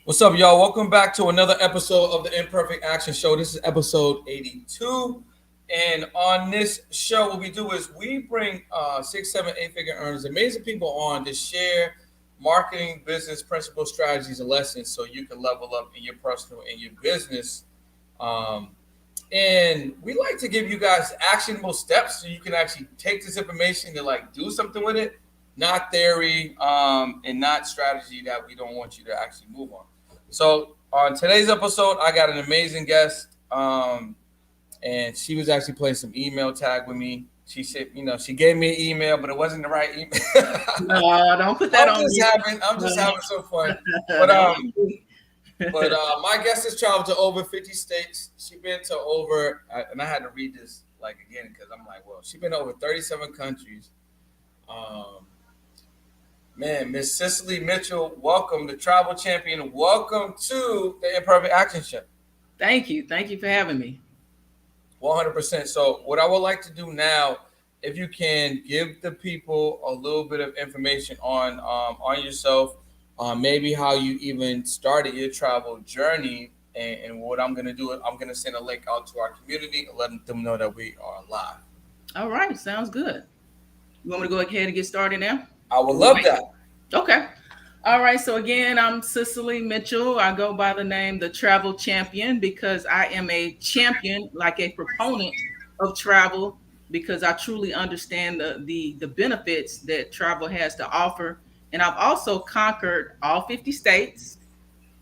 What's up, y'all? Welcome back to another episode of the Imperfect Action Show. This is episode 82. And on this show, what we do is we bring six, seven, eight-figure earners, amazing people on to share marketing, business principles, strategies, and lessons so you can level up in your personal and your business. Um, and we like to give you guys actionable steps so you can actually take this information to like do something with it, not theory and not strategy that we don't want you to actually move on. So on today's episode, I got an amazing guest, and she was actually playing some email tag with me. She said, she gave me an email, but it wasn't the right email. No, don't put that on me. I'm just having some fun. But my guest has traveled to over 50 states. She's been to over, and I had to read this like again because I'm like, well, she's been to over 37 countries. Man, Miss Cicely Mitchell, welcome, the travel champion. Welcome to the Imperfect Action Show. Thank you. Thank you for having me. 100%. So what I would like to do now, if you can give the people a little bit of information on yourself, maybe how you even started your travel journey. And what I'm going to do is I'm going to send a link out to our community and let them know that we are live. All right. Sounds good. You want me to go ahead and get started now? I would love that. Okay. All right. So again, I'm Cicely Mitchell. I go by the name the Travel Champion because I am a champion, like a proponent of travel, because I truly understand the benefits that travel has to offer. And I've also conquered all 50 states,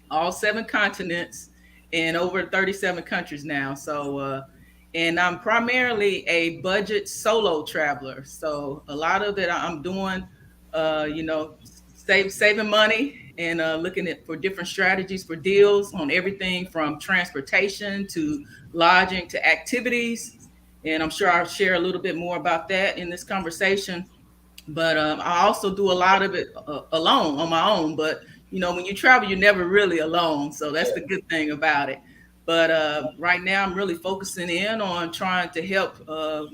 all 7 continents, and over 37 countries now. And I'm primarily a budget solo traveler. So a lot of it I'm doing, saving money and looking at for different strategies for deals on everything from transportation to lodging to activities. And I'm sure I'll share a little bit more about that in this conversation. But I also do a lot of it alone on my own. But when you travel, you're never really alone. So that's the good thing about it. But right now, I'm really focusing in on trying to help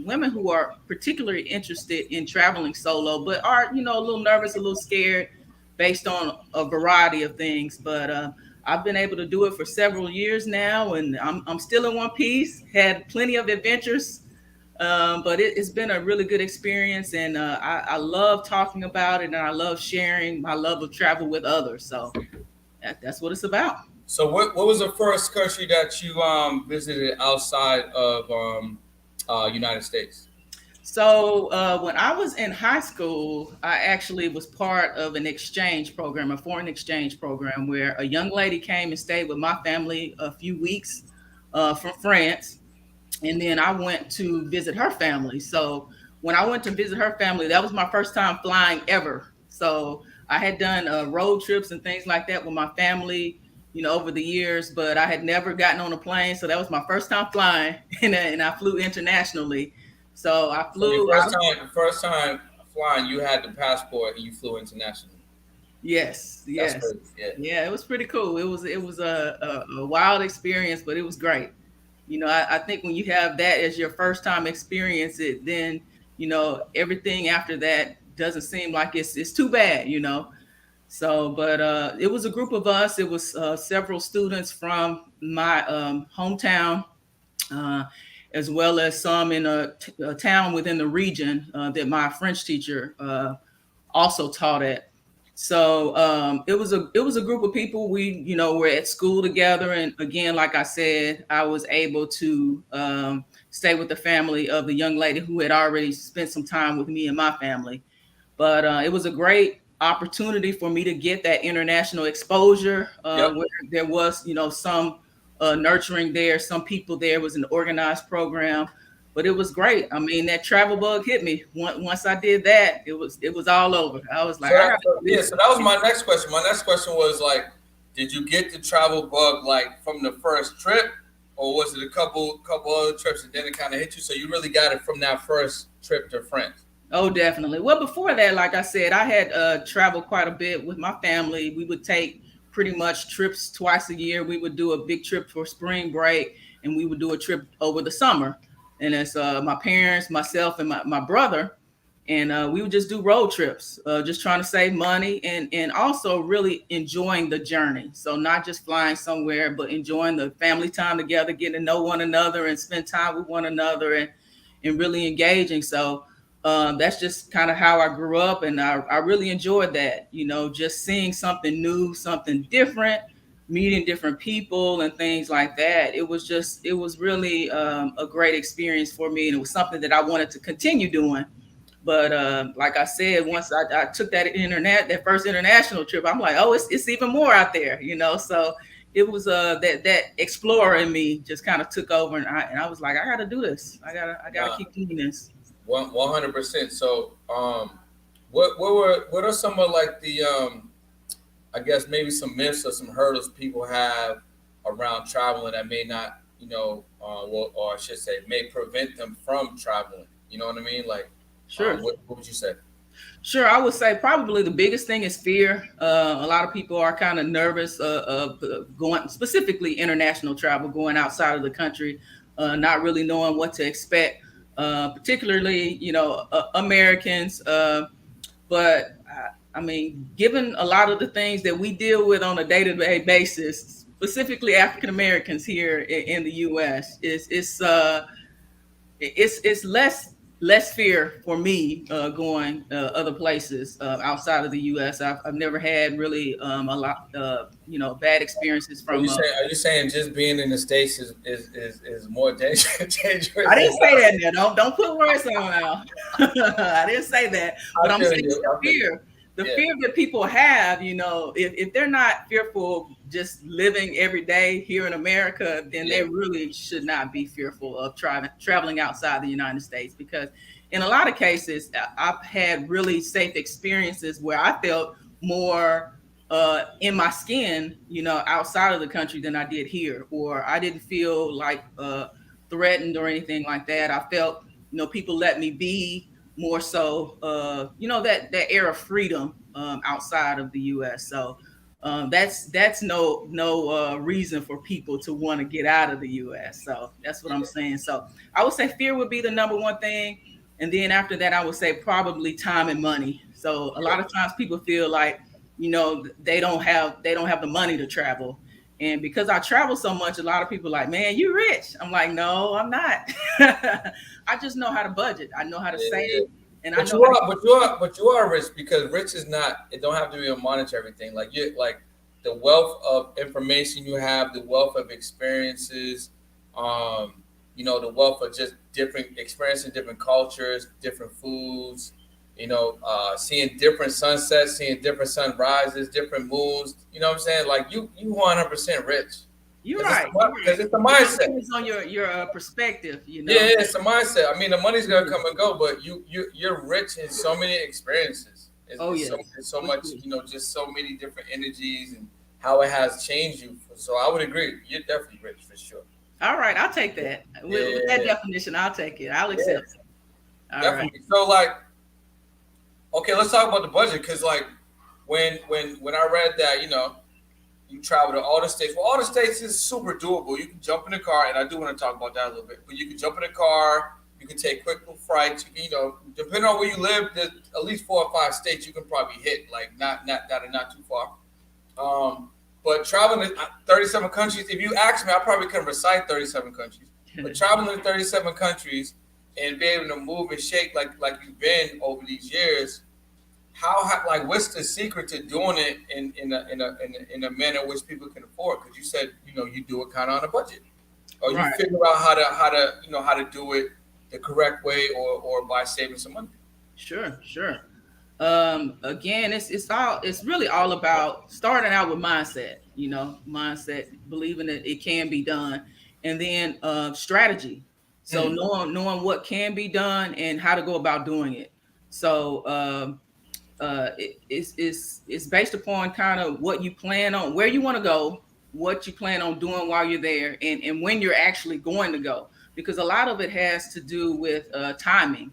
women who are particularly interested in traveling solo, but are a little nervous, a little scared, based on a variety of things. But I've been able to do it for several years now, and I'm still in one piece. Had plenty of adventures, but it's been a really good experience, and I love talking about it, and I love sharing my love of travel with others. So that's what it's about. So what was the first country that you visited outside of United States? So when I was in high school, I actually was part of an exchange program, a foreign exchange program, where a young lady came and stayed with my family a few weeks from France. And then I went to visit her family. So when I went to visit her family, that was my first time flying ever. So I had done road trips and things like that with my family, over the years, but I had never gotten on a plane. So that was my first time flying, and I flew internationally. So I flew. The first time flying, you had the passport and you flew internationally. Yes. Yeah. It was pretty cool. It was a wild experience, but it was great. I think when you have that as your first time experience it, then everything after that doesn't seem like it's too bad. So, but it was a group of us. It was several students from my hometown, uh, as well as some in a town within the region that my French teacher also taught at. So it was a group of people. We were at school together, and again, like I said, I was able to stay with the family of the young lady who had already spent some time with me and my family. But it was a great opportunity for me to get that international exposure where there was, some nurturing there, some people there. It was an organized program, but it was great. I mean, that travel bug hit me. Once I did that, it was all over. I was like, so that was my next question. My next question was like, did you get the travel bug like from the first trip, or was it a couple other trips and then it kind of hit you? So you really got it from that first trip to France. Oh, definitely. Well, before that, like I said, I had traveled quite a bit with my family. We would take pretty much trips twice a year. We would do a big trip for spring break, and we would do a trip over the summer. And it's my parents, myself, and my brother. and we would just do road trips, just trying to save money and also really enjoying the journey. So not just flying somewhere, but enjoying the family time together, getting to know one another and spend time with one another and really engaging. So that's just kind of how I grew up, and I really enjoyed that. Just seeing something new, something different, meeting different people and things like that. It was really a great experience for me, and it was something that I wanted to continue doing. But like I said, once I took that first international trip, I'm like, oh, it's even more out there. So it was that explorer in me just kind of took over, and I was like, I got to do this. I gotta keep doing this. 100%. So, what are some of like the I guess maybe some myths or some hurdles people have around traveling that may not, or I should say, may prevent them from traveling. You know what I mean? Like, Sure. What would you say? Sure, I would say probably the biggest thing is fear. A lot of people are kind of nervous of going, specifically international travel, going outside of the country, not really knowing what to expect, particularly, Americans. But I mean, given a lot of the things that we deal with on a day-to-day basis, specifically African Americans here in the U.S., it's less fear for me going other places outside of the U.S. I've never had really a lot bad experiences Are from. you saying just being in the States is more dangerous? I didn't say that. Now. Don't put words on now. I didn't say that, but I'm saying the fear. The fear that people have, if they're not fearful just living every day here in America, then they really should not be fearful of traveling outside the United States, because in a lot of cases, I've had really safe experiences where I felt more in my skin, outside of the country than I did here, or I didn't feel like threatened or anything like that. I felt, people let me be more so, that air of freedom outside of the U.S. So that's no reason for people to want to get out of the U.S. So that's what I'm saying. So I would say fear would be the number one thing, and then after that, I would say probably time and money. So a lot of times people feel like, they don't have the money to travel. And because I travel so much, a lot of people are like, man, you rich. I'm like, no, I'm not. I just know how to budget. I know how to save. And but I know but you are rich, because rich is not, it don't have to be a monetary thing. Like, you like the wealth of information you have, the wealth of experiences, the wealth of just different experiences, different cultures, different foods, seeing different sunsets, seeing different sunrises, different moons. You know what I'm saying? Like, you 100% rich. You're right. Because it's the mindset. It's on your perspective, Yeah, it's a mindset. I mean, the money's gonna come and go, but you're rich in so many experiences. It's so much, just so many different energies and how it has changed you. So I would agree. You're definitely rich for sure. All right, I'll take that. With that definition, I'll take it. I'll accept it. Definitely. Right. So, like, okay, let's talk about the budget, because like when I read that, you travel to all the states. Well, all the states is super doable. You can jump in the car, and I do want to talk about that a little bit. But you can jump in the car. You can take quick flights. You can, depending on where you live, there's at least 4 or 5 states you can probably hit. Like, not that are not too far. But traveling to 37 countries. If you ask me, I probably couldn't recite 37 countries. But traveling to 37 countries and be able to move and shake like you've been over these years. What's the secret to doing it in a manner which people can afford? Because you said, you do it kind of on a budget, or you figure out how to do it the correct way, or by saving some money. Sure. Again, it's really all about starting out with mindset, believing that it can be done, and then strategy. So knowing what can be done and how to go about doing it. So it's based upon kind of what you plan on, where you want to go, what you plan on doing while you're there, and when you're actually going to go. Because a lot of it has to do with timing.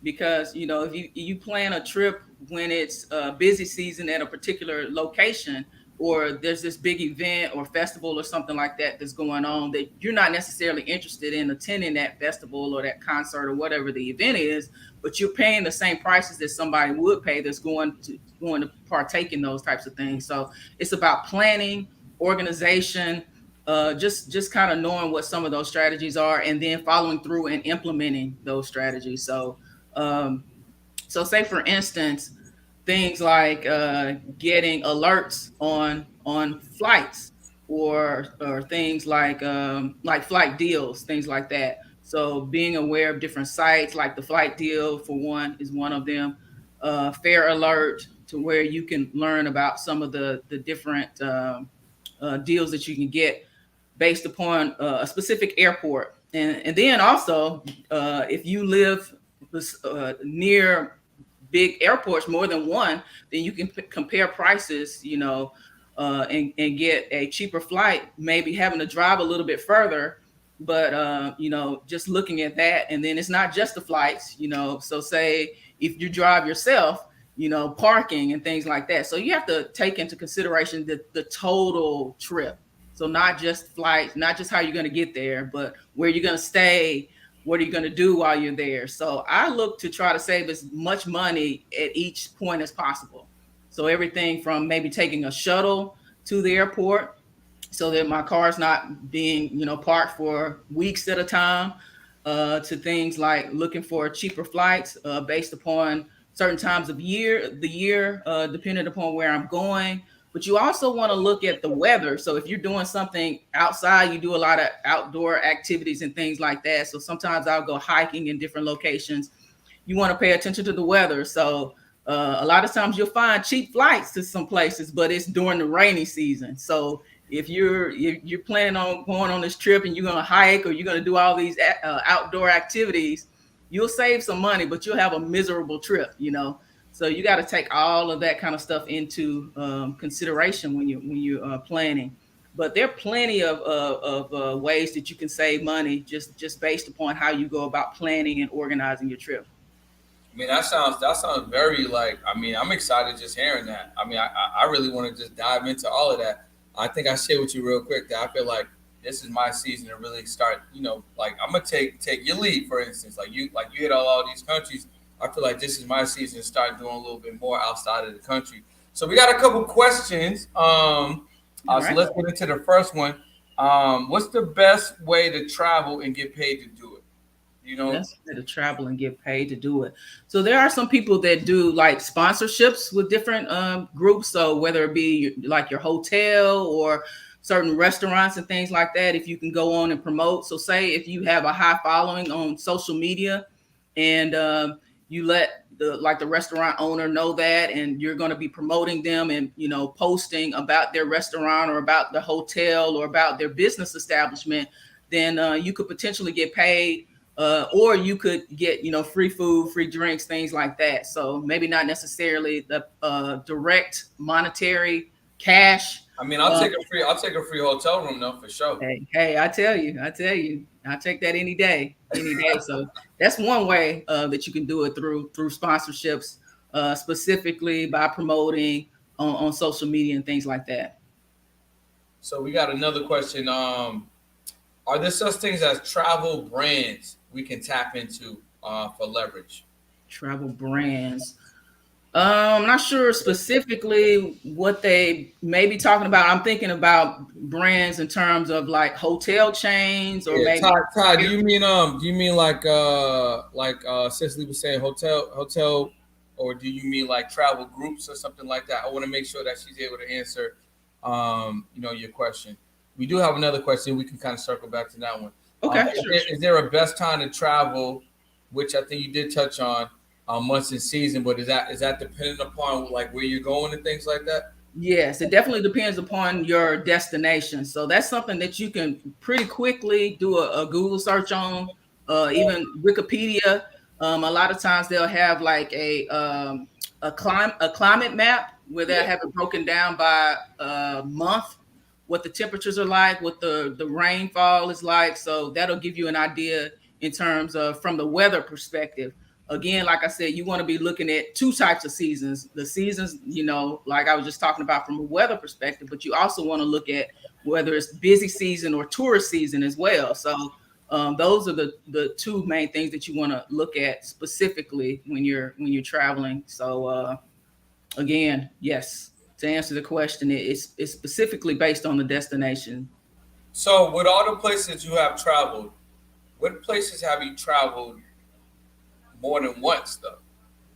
Because if you plan a trip when it's busy season at a particular location, or there's this big event or festival or something like that that's going on that you're not necessarily interested in attending that festival or that concert or whatever the event is, but you're paying the same prices that somebody would pay that's going to partake in those types of things. So it's about planning, organization, just kind of knowing what some of those strategies are, and then following through and implementing those strategies. Um, so say for instance, things like getting alerts on flights, or things like flight deals, things like that. So being aware of different sites, like the flight deal for one is one of them. Fare alert, to where you can learn about some of the different deals that you can get based upon a specific airport. And then also, if you live near big airports, more than one, then you can compare prices, and get a cheaper flight, maybe having to drive a little bit further. But, just looking at that, and then it's not just the flights, so say if you drive yourself, parking and things like that. So you have to take into consideration the total trip. So not just flights, not just how you're going to get there, but where you're going to stay, what are you going to do while you're there. So I look to try to save as much money at each point as possible. So everything from maybe taking a shuttle to the airport, so that my car's not being, parked for weeks at a time, to things like looking for cheaper flights based upon certain times of the year, depending upon where I'm going. But you also want to look at the weather. So if you're doing something outside, you do a lot of outdoor activities and things like that. So sometimes I'll go hiking in different locations. You want to pay attention to the weather. So a lot of times you'll find cheap flights to some places, but it's during the rainy season. So if you're planning on going on this trip and you're going to hike, or you're going to do all these outdoor activities, you'll save some money, but you'll have a miserable trip. So you got to take all of that kind of stuff into consideration when you're planning. But there are plenty of ways that you can save money just based upon how you go about planning and organizing your trip. I mean, that sounds very like. I mean, I'm excited just hearing that. I mean, I really want to just dive into all of that. I think I share with you real quick that I feel like this is my season to really start. Like I'm gonna take your lead, for instance. Like you hit all these countries. I feel like this is my season to start doing a little bit more outside of the country. So we got a couple questions. So Right. let's get into the first one. What's the best way to travel and get paid to do it? You know, Best way to travel and get paid to do it. So there are some people that do like sponsorships with different groups. So whether it be like your hotel or certain restaurants and things like that, if you can go on and promote. So say if you have a high following on social media, and you let the restaurant owner know that, and you're going to be promoting them and posting about their restaurant or about the hotel or about their business establishment, then you could potentially get paid, or you could get free food, free drinks, things like that. So maybe not necessarily the direct monetary cash. I mean, uh, I'll take a free hotel room though for sure. Hey, I tell you, I take that any day, any day. So that's one way that you can do it through sponsorships, specifically by promoting on social media and things like that. So we got another question. Are there such things as travel brands we can tap into for leverage? Travel brands. I'm not sure specifically what they may be talking about. I'm thinking about brands in terms of like hotel chains, or Yeah, maybe. Todd, do you mean like Cicely was saying hotel, or do you mean like travel groups or something like that? I want to make sure that she's able to answer your question. We do have another question. We can kind of circle back to that one. Okay, sure. Is there a best time to travel, which I think you did touch on, months in season, but is that dependent upon like where you're going and things like that? Yes, it definitely depends upon your destination. So that's something that you can pretty quickly do a Google search on, even Wikipedia. A lot of times they'll have like a climate map where they'll Yeah. have it broken down by month, what the temperatures are like, what the rainfall is like. So that'll give you an idea in terms of from the weather perspective. again, like I said, you want to be looking at two types of seasons. The seasons, like I was just talking about from a weather perspective, but you also want to look at whether it's busy season or tourist season as well. So those are the two main things that you want to look at specifically when you're traveling. So again, yes, to answer the question, it's specifically based on the destination. So, with all the places you have traveled, what places have you traveled more than once, though?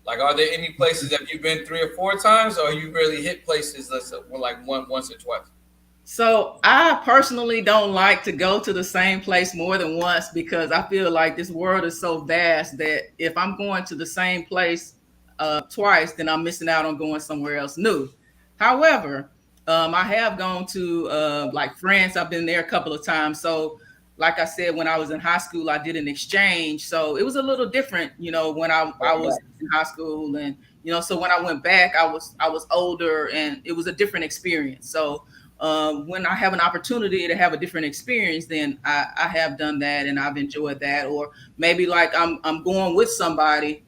Like, are there any places that you've been 3 or 4 times, or you really hit places, let's say, like once or twice? So I personally don't like to go to the same place more than once because I feel like this world is so vast that if I'm going to the same place twice, then I'm missing out on going somewhere else new. However, I have gone to like France. I've been there a couple of times. So like I said, when I was in high school, I did an exchange. So it was a little different, when I was in high school. And, so when I went back, I was older and it was a different experience. So when I have an opportunity to have a different experience, then I have done that and I've enjoyed that. Or maybe like I'm going with somebody,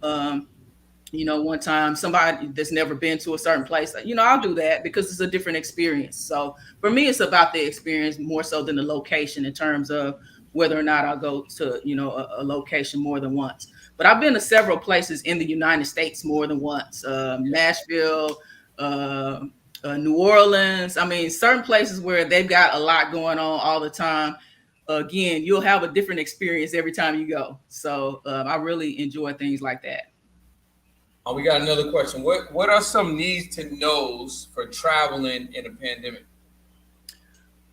one time, somebody that's never been to a certain place, I'll do that because it's a different experience. So for me, it's about the experience more so than the location in terms of whether or not I'll go to, a location more than once. But I've been to several places in the United States more than once. Nashville, New Orleans. I mean, certain places where they've got a lot going on all the time. Again, you'll have a different experience every time you go. So I really enjoy things like that. We got another question. What are some needs to knows for traveling in a pandemic?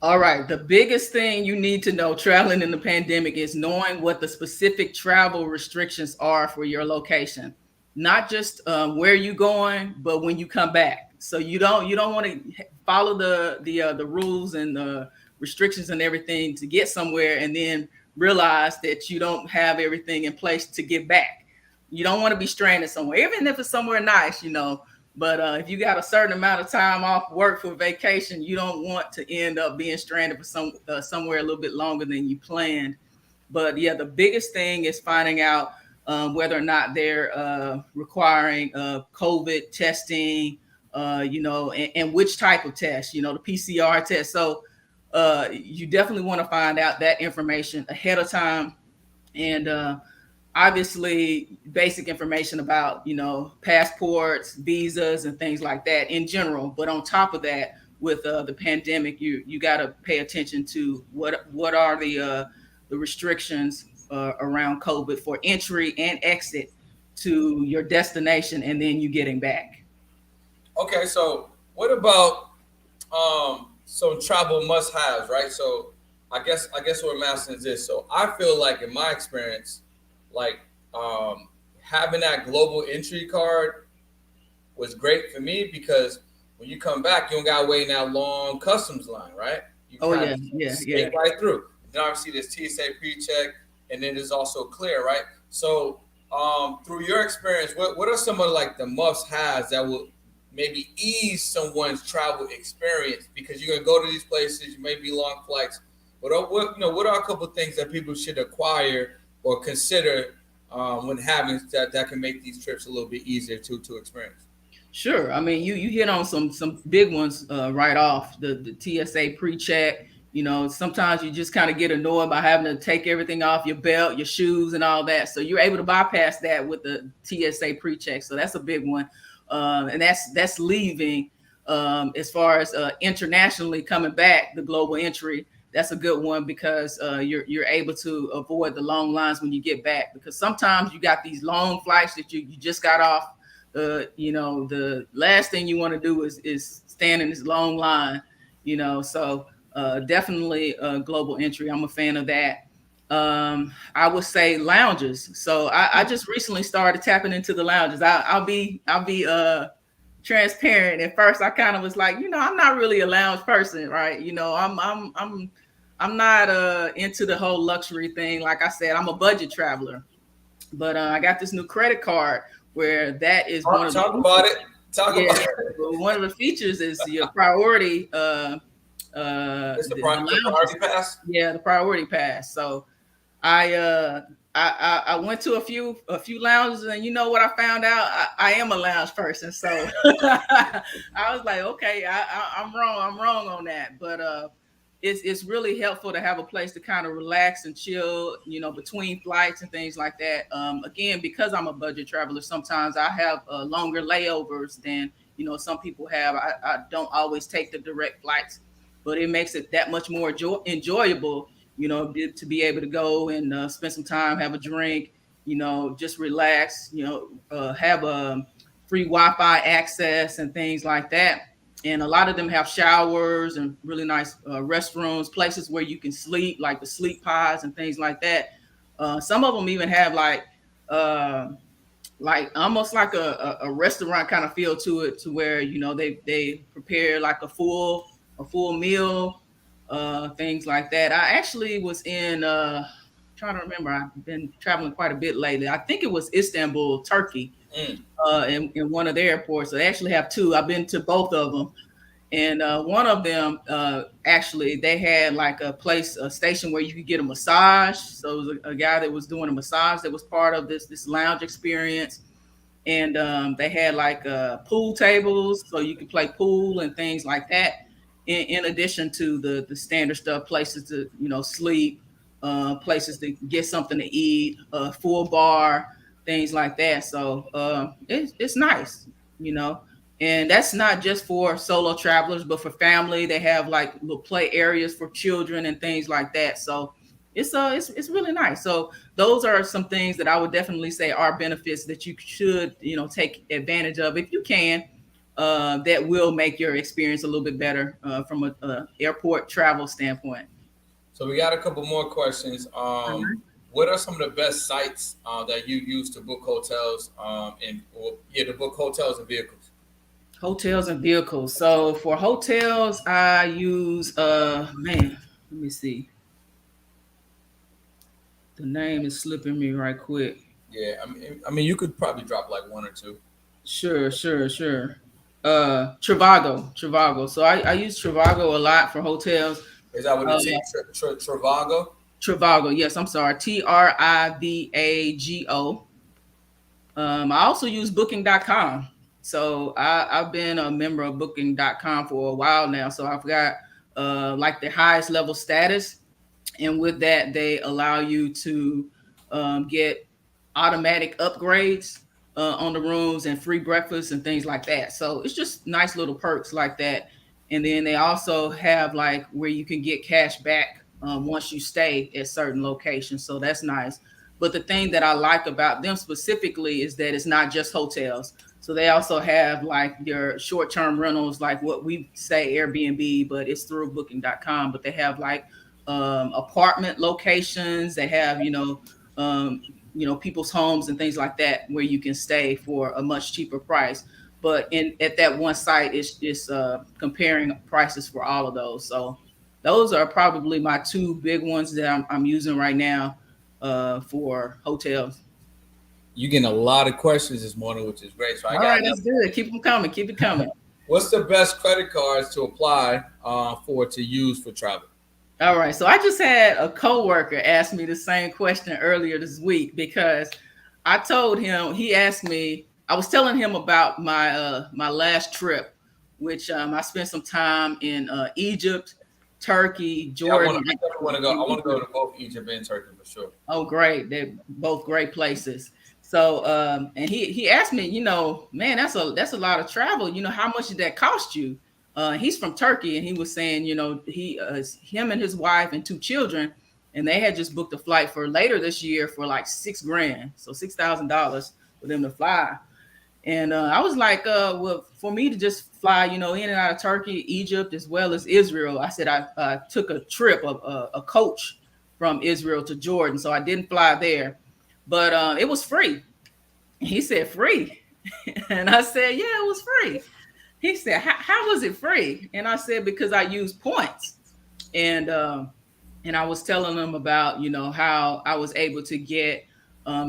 All right. The biggest thing you need to know traveling in the pandemic is knowing what the specific travel restrictions are for your location. Not just where you're going, but when you come back. So you don't want to follow the rules and the restrictions and everything to get somewhere and then realize that you don't have everything in place to get back. You don't want to be stranded somewhere, even if it's somewhere nice, But if you got a certain amount of time off work for vacation, you don't want to end up being stranded for somewhere a little bit longer than you planned. But yeah, the biggest thing is finding out whether or not they're requiring COVID testing, and which type of test, the PCR test. So you definitely want to find out that information ahead of time. And obviously basic information about passports, visas, and things like that in general. But on top of that, with the pandemic, you got to pay attention to what are the restrictions around COVID for entry and exit to your destination, and then you getting back. Okay, so what about some travel must-haves, right? So I guess what I'm asking is this. So I feel like in my experience, like having that global entry card was great for me because when you come back, you don't gotta wait in that long customs line, right? You skate right through. Then obviously there's TSA pre-check, and then there's also clear, right? So through your experience, what are some of like the must-haves that will maybe ease someone's travel experience? Because you're gonna go to these places, you may be long flights, but what are a couple of things that people should acquire or consider when having that can make these trips a little bit easier to experience? Sure. I mean, you hit on some big ones right off. The TSA pre-check. Sometimes you just kind of get annoyed by having to take everything off your belt, your shoes, and all that. So you're able to bypass that with the TSA pre-check. So that's a big one, and that's leaving. As far as internationally coming back, the global entry. That's a good one because you're able to avoid the long lines when you get back. Because sometimes you got these long flights that you just got off. The last thing you want to do is stand in this long line. So definitely global entry. I'm a fan of that. I would say lounges. So I just recently started tapping into the lounges. I'll be transparent. At first, I kind of was like, I'm not really a lounge person, right? I'm not into the whole luxury thing. Like I said, I'm a budget traveler, but I got this new credit card where that is one of talk about it. Talk about it. One of the features is your priority. It's the priority pass. Yeah, the priority pass. So I I went to a few lounges, and you know what I found out? I am a lounge person, so I was like, okay, I'm wrong. I'm wrong on that, but it's really helpful to have a place to kind of relax and chill, you know, between flights and things like that. Again, because I'm a budget traveler, sometimes I have longer layovers than you know some people have. I don't always take the direct flights, but it makes it that much more enjoyable, you know, to be able to go and spend some time, have a drink, you know, just relax, you know, have a free Wi-Fi access and things like that. And a lot of them have showers and really nice restrooms, places where you can sleep, like the sleep pods and things like that. Some of them even have uh, like almost like a restaurant kind of feel to it, to where you know they prepare like a full meal, things like that. I actually was in trying to remember, I've been traveling quite a bit lately. I think it was Istanbul, Turkey, in one of their airports. So they actually have two. I've been to both of them. And one of them, actually, they had like a station where you could get a massage. So it was a guy that was doing a massage that was part of this lounge experience. And they had like pool tables, so you could play pool and things like that. In addition to the standard stuff, places to you know sleep, places to get something to eat, full bar, things like that. So it's nice, you know. And that's not just for solo travelers, but for family. They have like little play areas for children and things like that. So it's really nice. So those are some things that I would definitely say are benefits that you should, you know, take advantage of if you can. That will make your experience a little bit better from a airport travel standpoint. So we got a couple more questions. What are some of the best sites that you use to book hotels to book hotels and vehicles? Hotels and vehicles. So for hotels, I use man, let me see. The name is slipping me right quick. Yeah, I mean, you could probably drop like one or two. Sure. Trivago. So I use Trivago a lot for hotels. Is that what Uh, it is? Travago? Trivago, yes, I'm sorry. Trivago. I also use booking.com. So I've been a member of booking.com for a while now. So I've got like the highest level status. And with that, they allow you to get automatic upgrades on the rooms and free breakfast and things like that. So it's just nice little perks like that. And then they also have like where you can get cash back once you stay at certain locations. So that's nice. But the thing that I like about them specifically is that it's not just hotels. So they also have like your short-term rentals, like what we say Airbnb, but it's through booking.com. But they have like apartment locations. They have, you know, people's homes and things like that where you can stay for a much cheaper price. But in at that one site, it's comparing prices for all of those. So those are probably my two big ones that I'm using right now for hotels. You getting a lot of questions this morning, which is great. So I All got right, that's good. Keep them coming. Keep it coming. What's the best credit cards to apply for to use for travel? All right. So I just had a coworker ask me the same question earlier this week because I told him, he asked me, I was telling him about my last trip, which I spent some time in Egypt, Turkey, Yeah, I Jordan. want to go. I want to go to both Egypt and Turkey for sure. Oh, great. They're both great places. So and he asked me, you know, man, that's a lot of travel. You know, how much did that cost you? He's from Turkey, and he was saying, you know, him and his wife and two children, and they had just booked a flight for later this year for like $6,000, so $6,000 for them to fly. And I was like, well, for me to just fly, you know, in and out of Turkey, Egypt, as well as Israel, I said I took a trip of a coach from Israel to Jordan, so I didn't fly there, but it was free. He said free, and I said, yeah, it was free. He said, how was it free? And I said, because I used points. And I was telling them about, you know, how I was able to get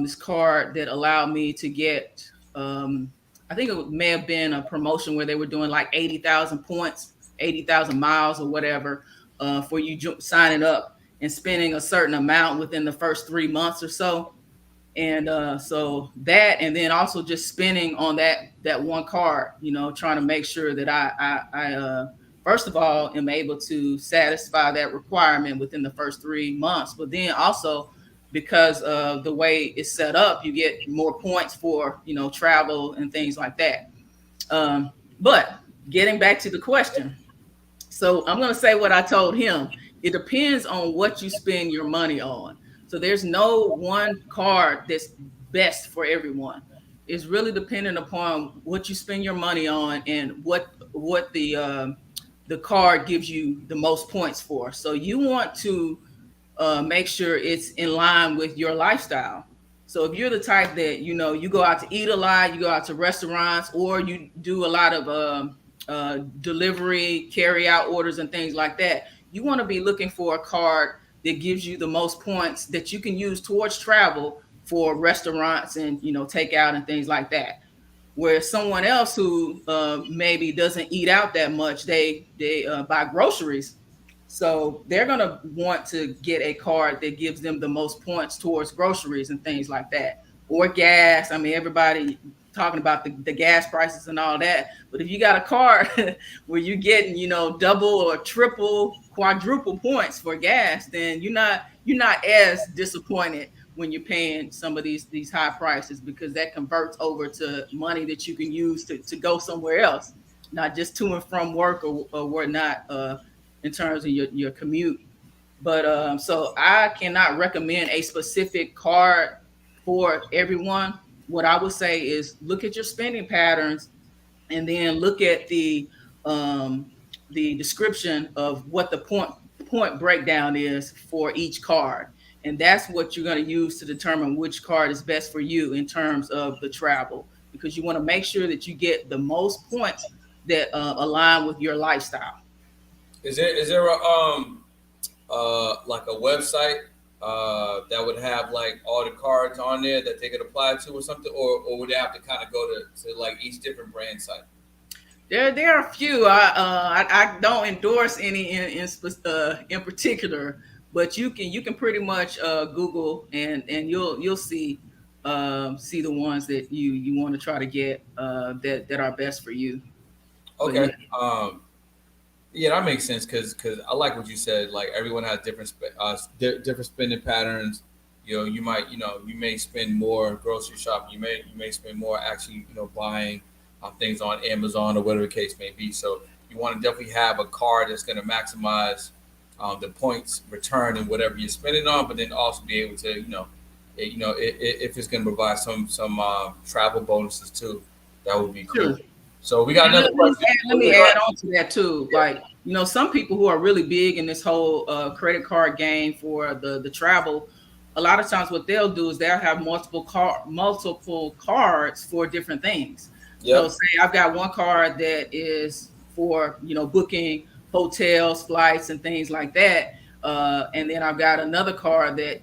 this card that allowed me to get, I think it may have been a promotion where they were doing like 80,000 points, 80,000 miles or whatever for you signing up. and spending a certain amount within the first 3 months or so. And so that, and then also just spending on that one card, trying to make sure that I first of all am able to satisfy that requirement within the first 3 months. But then also, because of the way it's set up, you get more points for travel and things like that. But getting back to the question, so I'm going to say what I told him. It depends on what you spend your money on. So there's no one card that's best for everyone. It's really dependent upon what you spend your money on and what the card gives you the most points for. So you want to make sure it's in line with your lifestyle. So if you're the type that you go out to eat a lot, you go out to restaurants, or you do a lot of delivery, carry out orders, and things like that, you want to be looking for a card that gives you the most points that you can use towards travel for restaurants and takeout and things like that. Where someone else who maybe doesn't eat out that much, they buy groceries, so they're going to want to get a card that gives them the most points towards groceries and things like that. Or gas. I mean, everybody talking about the gas prices and all that. But if you got a card where you're getting, double or triple, quadruple points for gas, then you're not as disappointed when you're paying some of these high prices, because that converts over to money that you can use to go somewhere else, not just to and from work or whatnot, in terms of your commute. But so I cannot recommend a specific card for everyone. What I would say is look at your spending patterns, and then look at the description of what the point breakdown is for each card. And that's what you're going to use to determine which card is best for you in terms of the travel, because you want to make sure that you get the most points that align with your lifestyle. Is there a like a website that would have like all the cards on there that they could apply to or something, or would they have to kind of go to like each different brand site? There are a few. I don't endorse any in particular, but you can pretty much Google, and you'll see the ones that you want to try to get that are best for you. But Okay. yeah, Yeah, that makes sense because I like what you said. Like everyone has different spending patterns. You may spend more grocery shopping. You may spend more actually buying things on Amazon or whatever the case may be. So you want to definitely have a card that's going to maximize the points return and whatever you're spending on, but then also be able to if it's going to provide some travel bonuses too, that would be cool. sure. So we got And another question. let me add on to that too. Like, some people who are really big in this whole credit card game for the travel, a lot of times what they'll do is they'll have multiple cards for different things. So Yep. say I've got one card that is for, booking hotels, flights, and things like that. And then I've got another card that,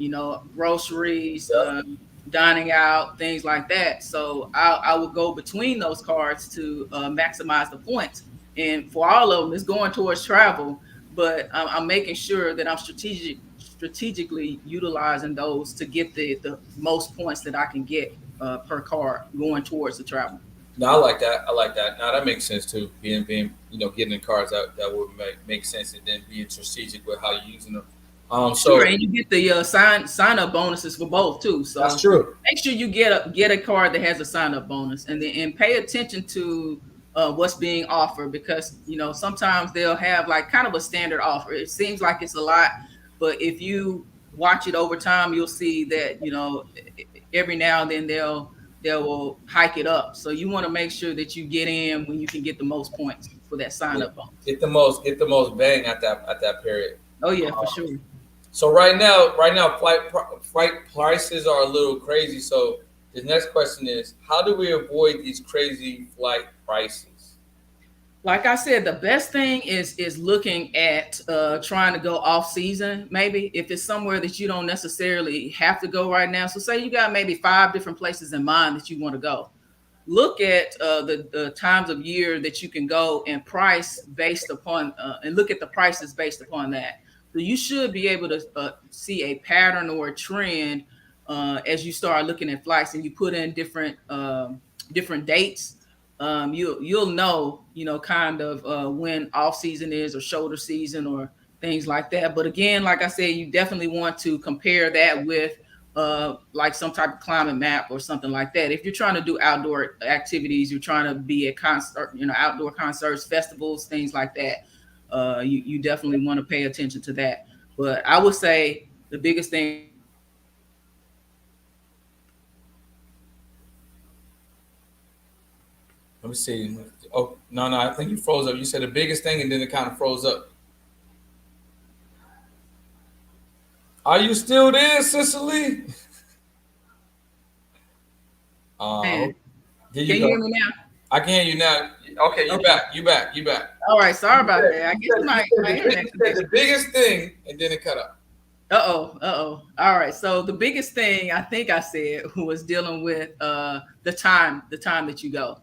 groceries, Yep. dining out, things like that. So I would go between those cards to maximize the points. And for all of them, it's going towards travel, but I'm making sure that I'm strategically utilizing those to get the most points that I can get per card going towards the travel. No, I like that. I like that. Now that makes sense too. Being getting in cards that would make sense, and then being strategic with how you're using them. Sure, So and you get the sign up bonuses for both too. that's So true. make sure you get a card that has a sign up bonus, and pay attention to what's being offered, because sometimes they'll have like kind of a standard offer. It seems like it's a lot, but if you watch it over time, you'll see that every now and then they will hike it up. So you want to make sure that you get in when you can get the most points for that sign Yeah. up bonus. Get the most bang at that period. Oh yeah, for Um, sure. so right now, flight prices are a little crazy. So the next question is, how do we avoid these crazy flight prices? Like I said, the best thing is looking at trying to go off season. Maybe if it's somewhere that you don't necessarily have to go right now. So say you got maybe 5 different places in mind that you want to go. Look at the times of year that you can go, and price based upon and look at the prices based upon that. So you should be able to see a pattern or a trend as you start looking at flights and you put in different dates. You'll know, kind of when off season is or shoulder season or things like that. But again, like I said, you definitely want to compare that with like some type of climate map or something like that. If you're trying to do outdoor activities, you're trying to be at concert, outdoor concerts, festivals, things like that. You definitely want to pay attention to that. But I would say the biggest thing is just being in the know and Let me see. Oh, no, I think you froze up. You said the biggest thing, and then it kind of froze up. Are you still there, Cicely? man. There Can you you hear go. me now? I can hear you now. Okay, you Okay. back. You back. You back. All right. Sorry You about said, that. I you guess said, you my said, internet you said connection. the biggest thing, and then it cut up. All right. So the biggest thing I think I said was dealing with the time that you go.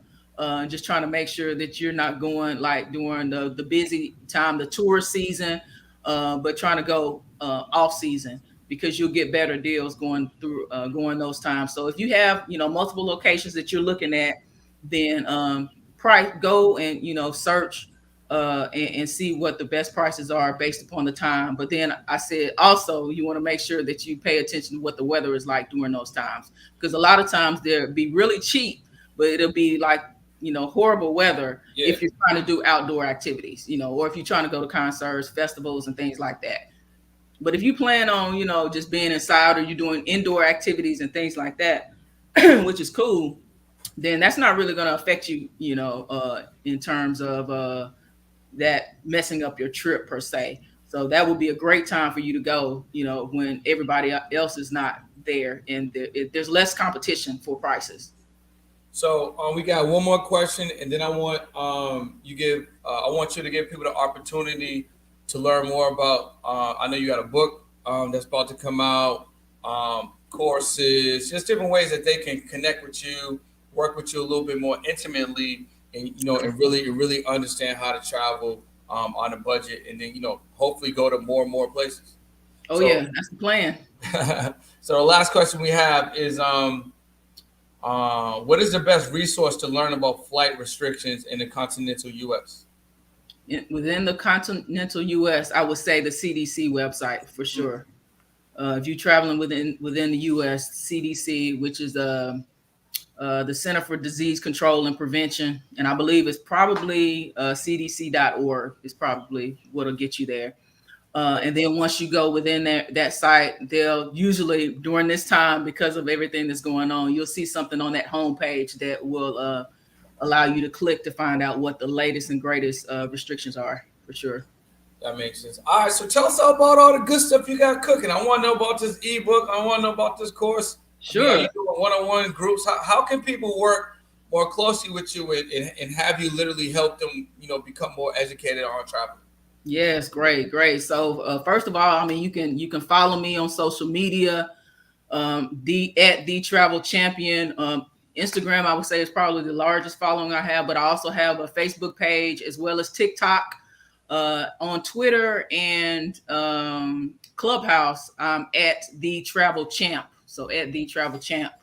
Just trying to make sure that you're not going like during the busy time, the tourist season, but trying to go off season because you'll get better deals going through going those times. So if you have multiple locations that you're looking at, then price go and search and see what the best prices are based upon the time. But then I said also you want to make sure that you pay attention to what the weather is like during those times because a lot of times they'll be really cheap, but it'll be like horrible weather Yeah. if you're trying to do outdoor activities, or if you're trying to go to concerts, festivals, and things like that. But if you plan on just being inside or you're doing indoor activities and things like that, which is cool, then that's not really going to affect you, in terms of that messing up your trip per se. So that would be a great time for you to go, when everybody else is not there and there's less competition for prices. So we got one more question, and then I want you to give people the opportunity to learn more about. I know you got a book that's about to come out, courses, just different ways that they can connect with you, work with you a little bit more intimately, and and really understand how to travel on a budget, and then hopefully go to more and more places. Oh So, yeah, that's the plan. so the last question we have is what is the best resource to learn about flight restrictions in the continental U.S.? Within the continental U.S., I would say the CDC website for Mm. sure. If you're traveling within the U.S., CDC, which is the Center for Disease Control and Prevention, and I believe it's probably CDC.org is probably what'll get you there. And then once you go within that site, they'll usually during this time, because of everything that's going on, you'll see something on that homepage that will allow you to click to find out what the latest and greatest restrictions are for sure. That makes sense. All right, so tell us about all the good stuff you got cooking. I want to know about this ebook. I want to know about this course. I mean, are you Sure. doing one-on-one groups? How can people work more closely with you and have you literally help them, become more educated on travel? Yes, great. So first of all, I mean, you can follow me on social media, the travel champion. Instagram, I would say, is probably the largest following I have, but I also have a Facebook page as well as TikTok. On Twitter and Clubhouse, I'm at the travel champ. So at the travel champ.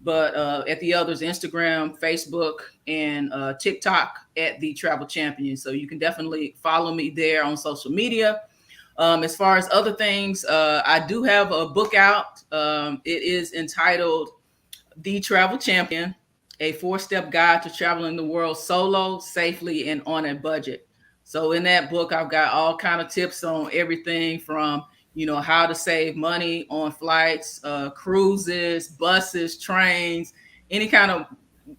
But at the others, Instagram, Facebook, and TikTok at the travel champion. So you can definitely follow me there on social media. As far as other things, I do have a book out. It is entitled The Travel Champion, a 4-step guide to traveling the world solo, safely, and on a budget. So in that book, I've got all kind of tips on everything from how to save money on flights, cruises, buses, trains, any kind of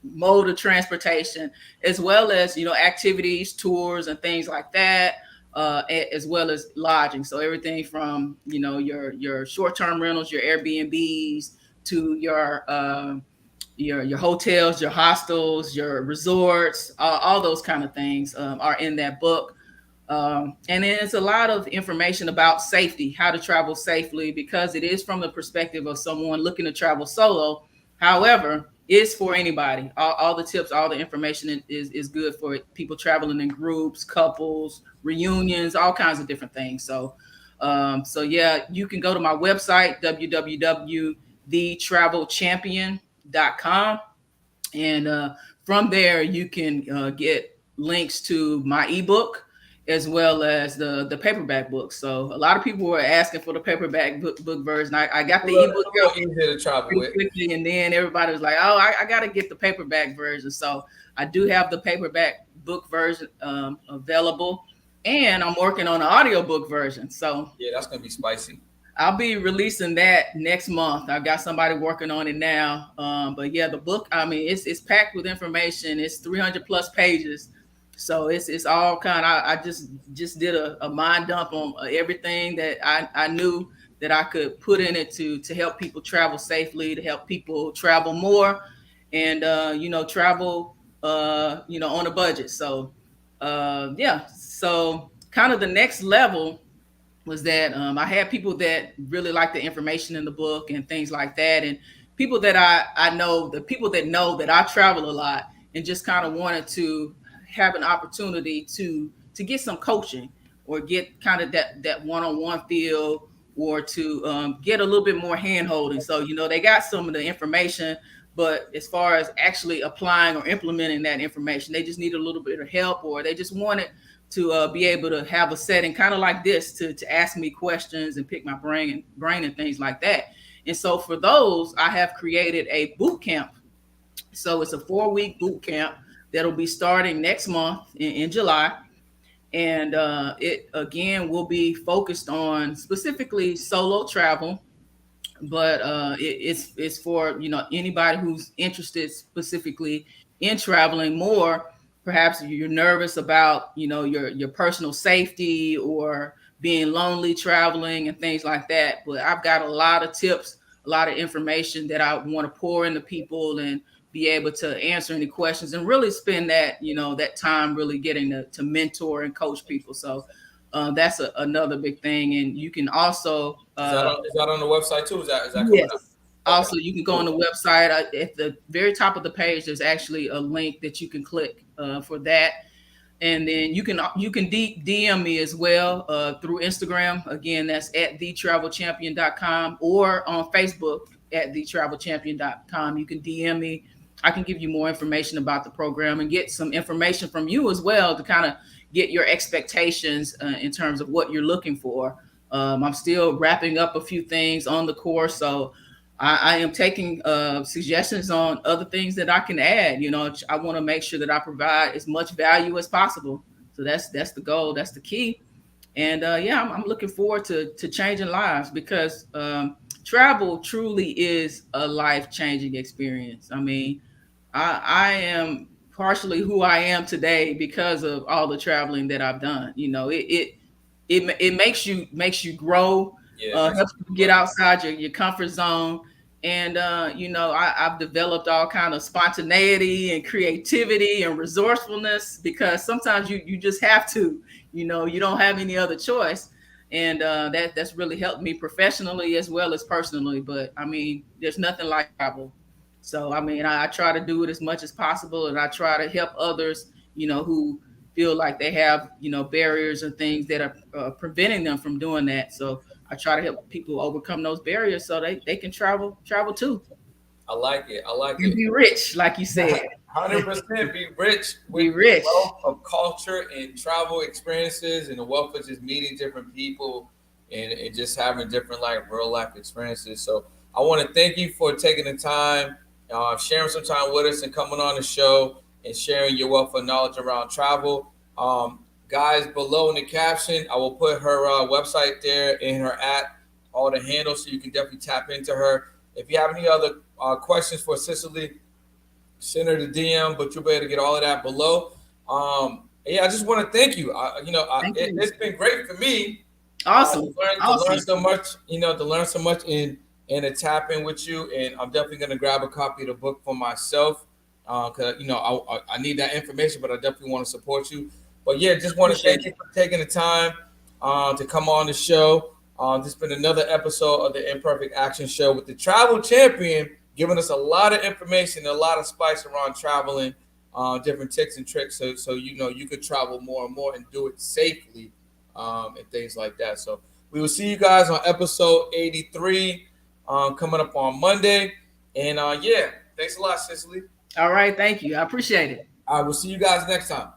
mode of transportation, as well as activities, tours, and things like that, as well as lodging. So everything from your short-term rentals, your Airbnbs, to your hotels, your hostels, your resorts, all those kind of things are in that book. And then it's a lot of information about safety, how to travel safely, because it is from the perspective of someone looking to travel solo. However, it's for anybody. All the tips, all the information is good for people traveling in groups, couples, reunions, all kinds of different things. So So yeah, you can go to my website, www.thetravelchampion.com. And from there, you can get links to my ebook as well as the paperback book. So a lot of people were asking for the paperback book version. I got the ebook It's a little out easier to travel pretty with. quickly, and then everybody was like, "Oh, I got to get the paperback version." So I do have the paperback book version available, and I'm working on the audiobook version. So yeah, that's gonna be spicy. I'll be releasing that next month. I've got somebody working on it now. But yeah, the book, I mean, it's packed with information. It's 300 plus pages. So it's all kind of, I just did a mind dump on everything that I knew that I could put in it to help people travel safely, to help people travel more, and travel on a budget. So yeah, so kind of the next level was that I had people that really like the information in the book and things like that, and people that I know, the people that know that I travel a lot and just kind of wanted to have an opportunity to get some coaching or get kind of that one-on-one feel, or to get a little bit more hand holding. So they got some of the information, but as far as actually applying or implementing that information, they just need a little bit of help, or they just wanted to be able to have a setting kind of like this to ask me questions and pick my brain and things like that. And so for those, I have created a boot camp. So it's a 4-week boot camp that'll be starting next month in July. And it again will be focused on specifically solo travel, but it's for anybody who's interested specifically in traveling more. Perhaps you're nervous about your personal safety, or being lonely traveling and things like that. But I've got a lot of tips, a lot of information that I want to pour into people, and be able to answer any questions, and really spend that time really getting to mentor and coach people. So that's another big thing. And you can also Is that on the website too? Is that coming yes. up? Okay. Also, you can go on the website. At the very top of the page, there's actually a link that you can click for that. And then you can DM me as well through Instagram. Again, that's at thetravelchampion.com, or on Facebook at thetravelchampion.com. You can DM me. I can give you more information about the program and get some information from you as well, to kind of get your expectations in terms of what you're looking for. I'm still wrapping up a few things on the course, so I am taking suggestions on other things that I can add. I want to make sure that I provide as much value as possible. So that's the goal. That's the key. And yeah, I'm looking forward to changing lives, because travel truly is a life-changing experience. I mean, I am partially who I am today because of all the traveling that I've done. It makes you grow, Yeah, helps you get outside your comfort zone. And I've developed all kind of spontaneity and creativity and resourcefulness, because sometimes you just have to, you don't have any other choice. And that's really helped me professionally as well as personally. But I mean, there's nothing like travel. So I mean, I try to do it as much as possible, and I try to help others, who feel like they have barriers and things that are preventing them from doing that. So I try to help people overcome those barriers so they can travel too. I like it. I like And it. be rich, like you said. 100% be rich Be with the rich. wealth of culture and travel experiences, and the wealth of just meeting different people, and just having different real life experiences. So I want to thank you for taking the time, sharing some time with us, and coming on the show and sharing your wealth of knowledge around travel. Guys, below in the caption, I will put her website there in her app, all the handles, so you can definitely tap into her. If you have any other questions for Cicely, send her the DM, but you'll be able to get all of that below. Yeah, I just want to thank you. Thank you. It's been great for me. Awesome. To learn so much, to learn so much and to tap in with you. And I'm definitely gonna grab a copy of the book for myself, because I need that information, but I definitely want to support you. But yeah, just want to thank you for taking the time to come on the show. This has been another episode of the Imperfect Action Show with the Travel Champion, giving us a lot of information, a lot of spice around traveling, different tips and tricks, so you could travel more and more and do it safely, and things like that. So We will see you guys on episode 83 coming up on Monday. And yeah, thanks a lot, Cicely. All right, thank you. I appreciate it. All right, we'll see you guys next time.